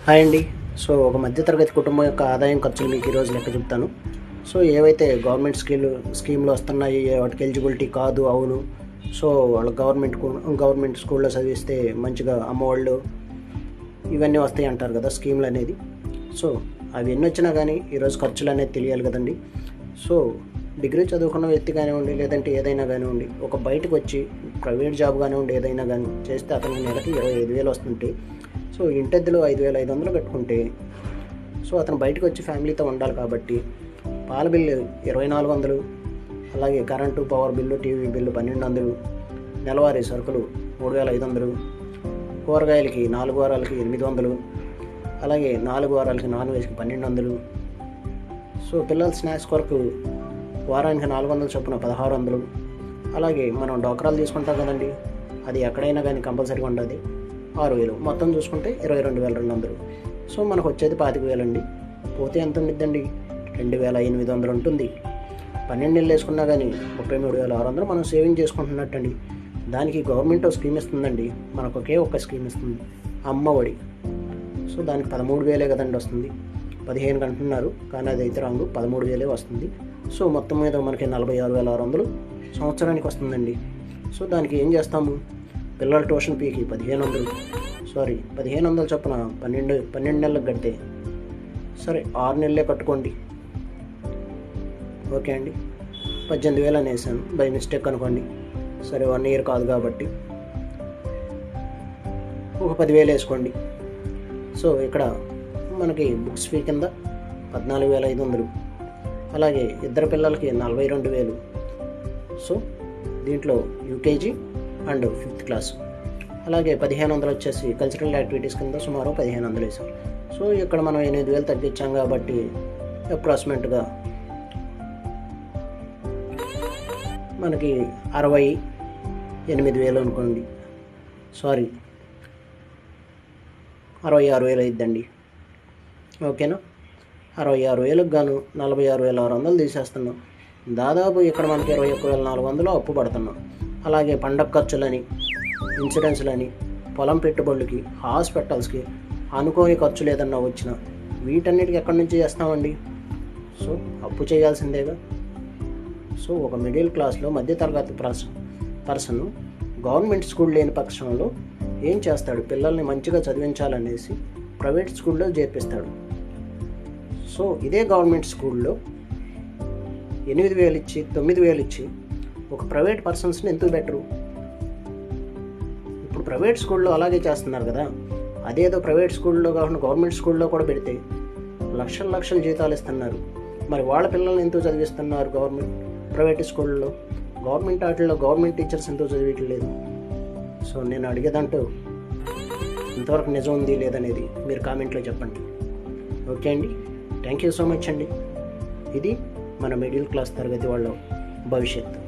Hi అండి. So ఒక మధ్యతరగతి కుటుంబం యొక్క ఆదాయం ఖర్చులు మీకు ఈరోజు లెక్క చెప్తాను. సో ఏవైతే గవర్నమెంట్ స్కీమ్లు వస్తున్నాయి, వాటికి ఎలిజిబిలిటీ కాదు, అవును. సో వాళ్ళ గవర్నమెంట్ స్కూల్లో చదివిస్తే మంచిగా అమ్మఒళ్ళు ఇవన్నీ వస్తాయి అంటారు కదా స్కీమ్లు అనేది. సో అవి ఎన్ని వచ్చినా కానీ ఈరోజు ఖర్చులు అనేది తెలియాలి కదండి. సో డిగ్రీ చదువుకున్న వ్యక్తి కానివ్వండి, లేదంటే ఏదైనా కానివ్వండి, ఒక బయటకు వచ్చి ప్రైవేట్ జాబ్ కానివ్వండి ఏదైనా కానీ చేస్తే అతనికి నెలకి 25,000 వస్తుంటే, సో ఇంటెద్దెలు 5,500 కట్టుకుంటే, సో అతను బయటకు వచ్చి ఫ్యామిలీతో ఉండాలి కాబట్టి పాల బిల్లు 2,400, అలాగే current power bill, TV bill 1,200, నెలవారీ సరుకులు 3,500, కూరగాయలకి 4 వారాలకి 800, అలాగే 4 వారాలకి నాన్ వెజ్కి 1,200. సో పిల్లల స్నాక్స్ కొరకు వారానికి 400 చొప్పున 1,600. అలాగే మనం డోక్రాలు తీసుకుంటాం కదండి, అది ఎక్కడైనా కానీ కంపల్సరీగా ఉండదు, 6,000. మొత్తం చూసుకుంటే 22,200. సో మనకు వచ్చేది 25,000 అండి. పోతే ఎంత ఉండిద్దండి? 2,800 ఉంటుంది. 12 నెలలు వేసుకున్నా కానీ 33,600 మనం సేవింగ్ చేసుకుంటున్నట్టండి. దానికి గవర్నమెంట్ ఒక స్కీమ్ ఇస్తుందండి, మనకు ఒకే ఒక్క స్కీమ్ ఇస్తుంది, అమ్మఒడి. సో దానికి 13,000 కదండి వస్తుంది. 15 అంటున్నారు కానీ అది అయితే రాంగు, 13,000 వస్తుంది. సో మొత్తం మీద మనకి 46,600 సంవత్సరానికి వస్తుందండి. సో దానికి ఏం చేస్తాము? పిల్లల ట్యూషన్ ఫీకి 1,500 చొప్పున 12 నెలలకు కడితే, సరే 6 నెలలే కట్టుకోండి, ఓకే అండి. 18,000 అనేసాను బై మిస్టేక్ అనుకోండి. సరే 1 ఇయర్ కాదు కాబట్టి ఒక 10,000 వేసుకోండి. సో ఇక్కడ మనకి బుక్స్ ఫీ కింద 14,500, అలాగే ఇద్దరు పిల్లలకి 42,000. సో దీంట్లో యూకేజీ అండ్ 5th క్లాస్, అలాగే 1,500 వచ్చేసి కల్చరల్ యాక్టివిటీస్ కింద సుమారు 1,500 వేసాం. సో ఇక్కడ మనం 8,000 తగ్గించాం కాబట్టి అప్రాక్సిమేట్గా మనకి 68,000 అనుకోండి, సారీ 66,000 అయిద్దండి, ఓకేనా. 66,000కి గాను 46,600 తీసేస్తున్నాం. దాదాపు ఇక్కడ మనకి 21,400 అప్పు పడుతున్నాం. అలాగే పండగ ఖర్చులని, ఇన్సూరెన్స్లని, పొలం పెట్టుబడులకి, హాస్పిటల్స్కి, అనుకోని ఖర్చులు ఏదన్నా వచ్చినా వీటన్నిటికి ఎక్కడి నుంచి చేస్తామండి? సో అప్పు చేయాల్సిందేగా. సో ఒక మిడిల్ క్లాస్లో మధ్యతరగతి పర్సన్ గవర్నమెంట్ స్కూల్ లేని పక్షంలో ఏం చేస్తాడు? పిల్లల్ని మంచిగా చదివించాలనేసి ప్రైవేట్ స్కూల్లో చేర్పిస్తాడు. సో ఇదే గవర్నమెంట్ స్కూల్లో 8,000 ఇచ్చి 9,000 ఇచ్చి ఒక ప్రైవేట్ పర్సన్స్ని ఎందుకు బెటరు? ఇప్పుడు ప్రైవేట్ స్కూల్లో అలాగే చేస్తున్నారు కదా. అదేదో ప్రైవేట్ స్కూల్లో కాకుండా గవర్నమెంట్ స్కూల్లో కూడా పెడితే లక్షల జీతాలు ఇస్తున్నారు. మరి వాళ్ళ పిల్లల్ని ఎందుకు చదివిస్తున్నారు ప్రైవేట్ స్కూల్లో? గవర్నమెంట్ వాటిల్లో గవర్నమెంట్ టీచర్స్ ఎందుకు చదివించలేదు? సో నేను అడిగేదంటూ ఇంతవరకు నిజం ఉంది లేదనేది మీరు కామెంట్లో చెప్పండి, ఓకే అండి. థ్యాంక్ యూ సో మచ్ అండి. ఇది మన మిడిల్ క్లాస్ తరగతి వాళ్ళ భవిష్యత్తు.